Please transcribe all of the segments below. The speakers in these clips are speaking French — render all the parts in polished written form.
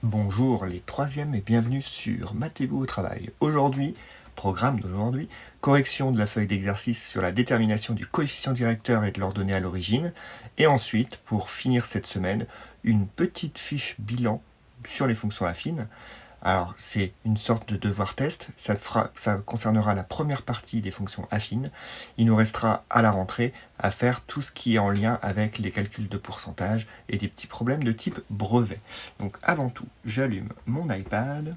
Bonjour les troisièmes et bienvenue sur Maths-et-vous au travail. Aujourd'hui, programme d'aujourd'hui, correction de la feuille d'exercice sur la détermination du coefficient directeur et de l'ordonnée à l'origine. Et ensuite, pour finir cette semaine, une petite fiche bilan sur les fonctions affines. Alors, c'est une sorte de devoir test, ça concernera la première partie des fonctions affines. Il nous restera à la rentrée à faire tout ce qui est en lien avec les calculs de pourcentage et des petits problèmes de type brevet. Donc avant tout, j'allume mon iPad.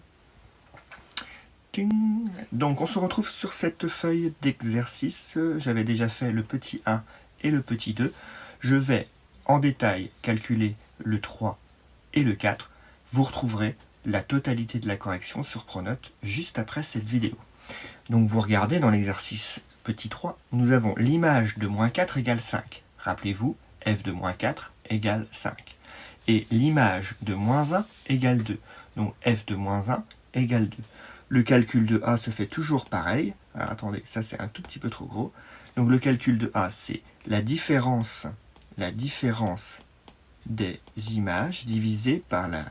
Donc on se retrouve sur cette feuille d'exercice. J'avais déjà fait le petit 1 et le petit 2. Je vais en détail calculer le 3 et le 4. Vous retrouverez la totalité de la correction sur Pronote juste après cette vidéo. Donc vous regardez dans l'exercice petit 3, nous avons l'image de moins 4 égale 5. Rappelez-vous, f de moins 4 égale 5. Et l'image de moins 1 égale 2. Donc f de moins 1 égale 2. Le calcul de A se fait toujours pareil. Alors attendez, ça c'est un tout petit peu trop gros. Donc le calcul de A, c'est la différence des images divisée par la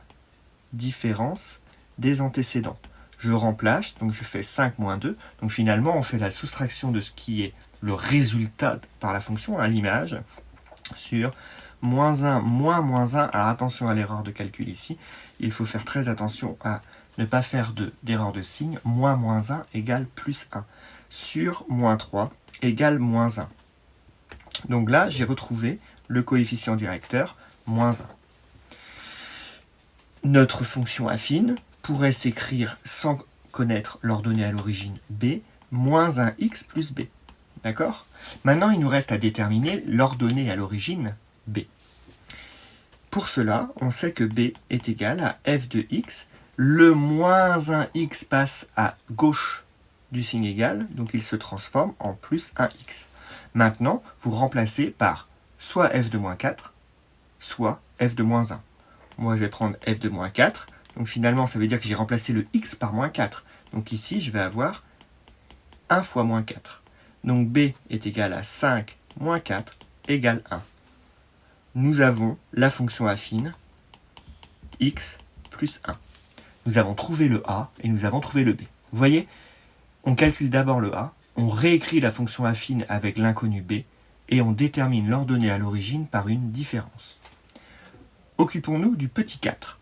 différence des antécédents. Je remplace, donc je fais 5 moins 2. Donc finalement, on fait la soustraction de ce qui est le résultat par la fonction, l'image, sur moins 1 moins moins 1. Alors attention à l'erreur de calcul ici. Il faut faire très attention à ne pas faire d'erreur de signe. Moins moins 1 égale plus 1. Sur moins 3 égale moins 1. Donc là, j'ai retrouvé le coefficient directeur, moins 1. Notre fonction affine pourrait s'écrire sans connaître l'ordonnée à l'origine b, moins 1x plus b. D'accord? Maintenant, il nous reste à déterminer l'ordonnée à l'origine b. Pour cela, on sait que b est égal à f de x. Le moins 1x passe à gauche du signe égal, donc il se transforme en plus 1x. Maintenant, vous remplacez par soit f de moins 4, soit f de moins 1. Moi, je vais prendre f de moins 4. Donc finalement, ça veut dire que j'ai remplacé le x par moins 4. Donc ici, je vais avoir 1 fois moins 4. Donc b est égal à 5 moins 4 égale 1. Nous avons la fonction affine x plus 1. Nous avons trouvé le a et nous avons trouvé le b. Vous voyez, on calcule d'abord le a, on réécrit la fonction affine avec l'inconnu b et on détermine l'ordonnée à l'origine par une différence. Occupons-nous du petit 4.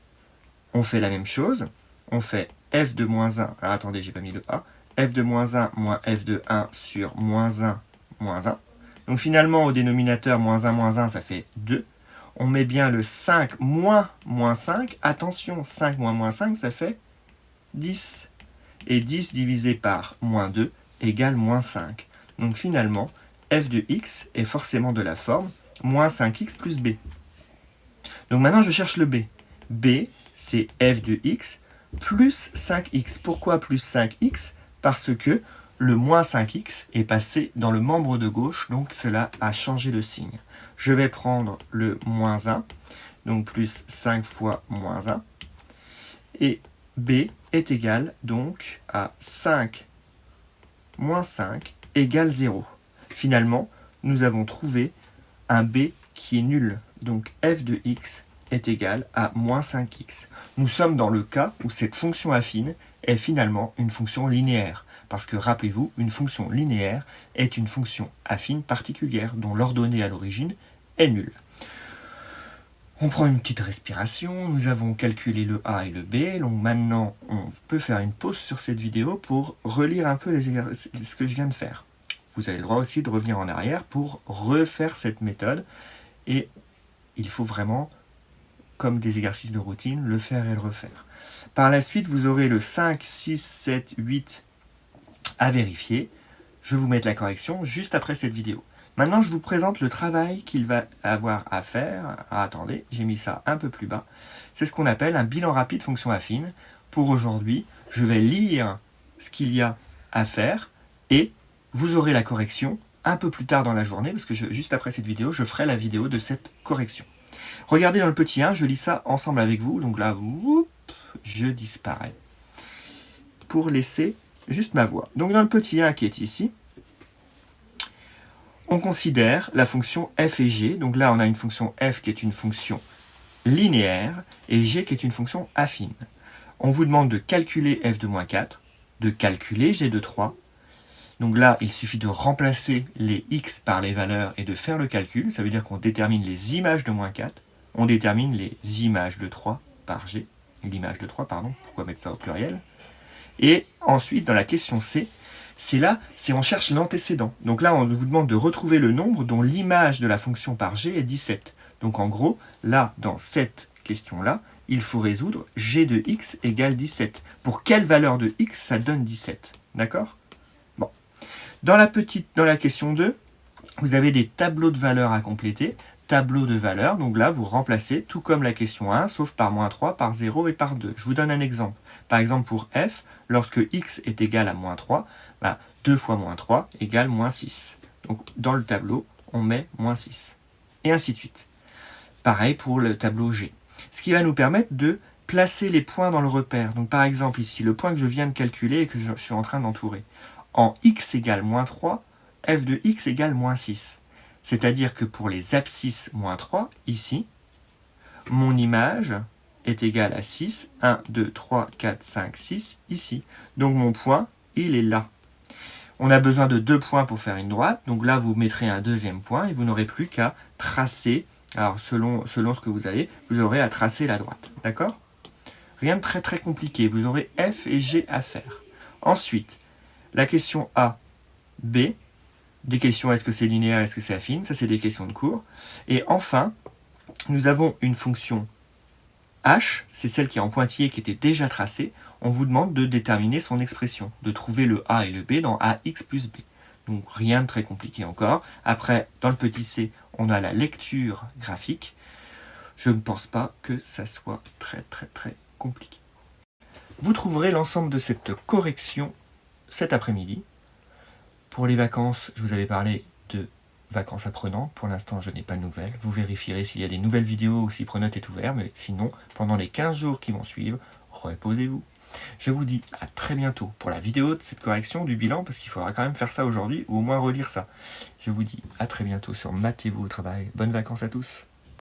On fait la même chose. On fait f de moins 1. Alors attendez, j'ai pas mis le a. F de moins 1 moins f de 1 sur moins 1 moins 1. Donc finalement, au dénominateur, moins 1, ça fait 2. On met bien le 5 moins moins 5. Attention, 5 moins moins 5, ça fait 10. Et 10 divisé par moins 2 égale moins 5. Donc finalement, f de x est forcément de la forme moins 5x plus b. Donc maintenant, je cherche le b. b, c'est f de x plus 5x. Pourquoi plus 5x? Parce que le moins 5x est passé dans le membre de gauche, donc cela a changé de signe. Je vais prendre le moins 1, donc plus 5 fois moins 1. Et b est égal donc à 5 moins 5 égale 0. Finalement, nous avons trouvé un b qui est nul. Donc f de x est égal à moins 5x. Nous sommes dans le cas où cette fonction affine est finalement une fonction linéaire. Parce que rappelez-vous, une fonction linéaire est une fonction affine particulière dont l'ordonnée à l'origine est nulle. On prend une petite respiration, nous avons calculé le a et le b, donc maintenant on peut faire une pause sur cette vidéo pour relire un peu ce que je viens de faire. Vous avez le droit aussi de revenir en arrière pour refaire cette méthode et il faut vraiment, comme des exercices de routine, le faire et le refaire. Par la suite, vous aurez le 5, 6, 7, 8 à vérifier. Je vais vous mettre la correction juste après cette vidéo. Maintenant, je vous présente le travail qu'il va avoir à faire. Ah, attendez, j'ai mis ça un peu plus bas. C'est ce qu'on appelle un bilan rapide fonction affine. Pour aujourd'hui, je vais lire ce qu'il y a à faire et vous aurez la correction un peu plus tard dans la journée, parce que juste après cette vidéo, je ferai la vidéo de cette correction. Regardez dans le petit 1, je lis ça ensemble avec vous. Donc là, je disparais pour laisser juste ma voix. Donc dans le petit 1 qui est ici, on considère la fonction f et g. Donc là, on a une fonction f qui est une fonction linéaire et g qui est une fonction affine. On vous demande de calculer f de moins 4, de calculer g de 3. Donc là, il suffit de remplacer les x par les valeurs et de faire le calcul. Ça veut dire qu'on détermine les images de moins 4. On détermine les images de 3 par g. L'image de 3, pardon. Pourquoi mettre ça au pluriel? Et ensuite, dans la question C, on cherche l'antécédent. Donc là, on vous demande de retrouver le nombre dont l'image de la fonction par g est 17. Donc en gros, là, dans cette question-là, il faut résoudre g de x égale 17. Pour quelle valeur de x ça donne 17? D'accord? Bon. Dans la question 2, vous avez des tableaux de valeurs à compléter. Tableau de valeurs, donc là, vous remplacez tout comme la question 1, sauf par moins 3, par 0 et par 2. Je vous donne un exemple. Par exemple, pour f, lorsque x est égal à moins 3, 2 fois moins 3 égale moins 6. Donc dans le tableau, on met moins 6. Et ainsi de suite. Pareil pour le tableau G. Ce qui va nous permettre de placer les points dans le repère. Donc par exemple ici, le point que je viens de calculer et que je suis en train d'entourer. En x égale moins 3, f de x égale moins 6. C'est-à-dire que pour les abscisses moins 3, ici, mon image est égale à 6, 1, 2, 3, 4, 5, 6, ici. Donc mon point, il est là. On a besoin de 2 points pour faire une droite, donc là vous mettrez un deuxième point et vous n'aurez plus qu'à tracer, alors selon ce que vous avez, vous aurez à tracer la droite, d'accord? Rien de très très compliqué, vous aurez F et G à faire. Ensuite, la question A, B, des questions est-ce que c'est linéaire, est-ce que c'est affine, ça c'est des questions de cours. Et enfin, nous avons une fonction H, c'est celle qui est en pointillé qui était déjà tracée, on vous demande de déterminer son expression, de trouver le A et le B dans AX plus B. Donc rien de très compliqué encore. Après, dans le petit c, on a la lecture graphique. Je ne pense pas que ça soit très très très compliqué. Vous trouverez l'ensemble de cette correction cet après-midi. Pour les vacances, je vous avais parlé de vacances apprenants. Pour l'instant, je n'ai pas de nouvelles. Vous vérifierez s'il y a des nouvelles vidéos ou si Pronote est ouvert. Mais sinon, pendant les 15 jours qui vont suivre, reposez-vous. Je vous dis à très bientôt pour la vidéo de cette correction du bilan, parce qu'il faudra quand même faire ça aujourd'hui, ou au moins relire ça. Je vous dis à très bientôt sur Matez-vous au travail. Bonnes vacances à tous.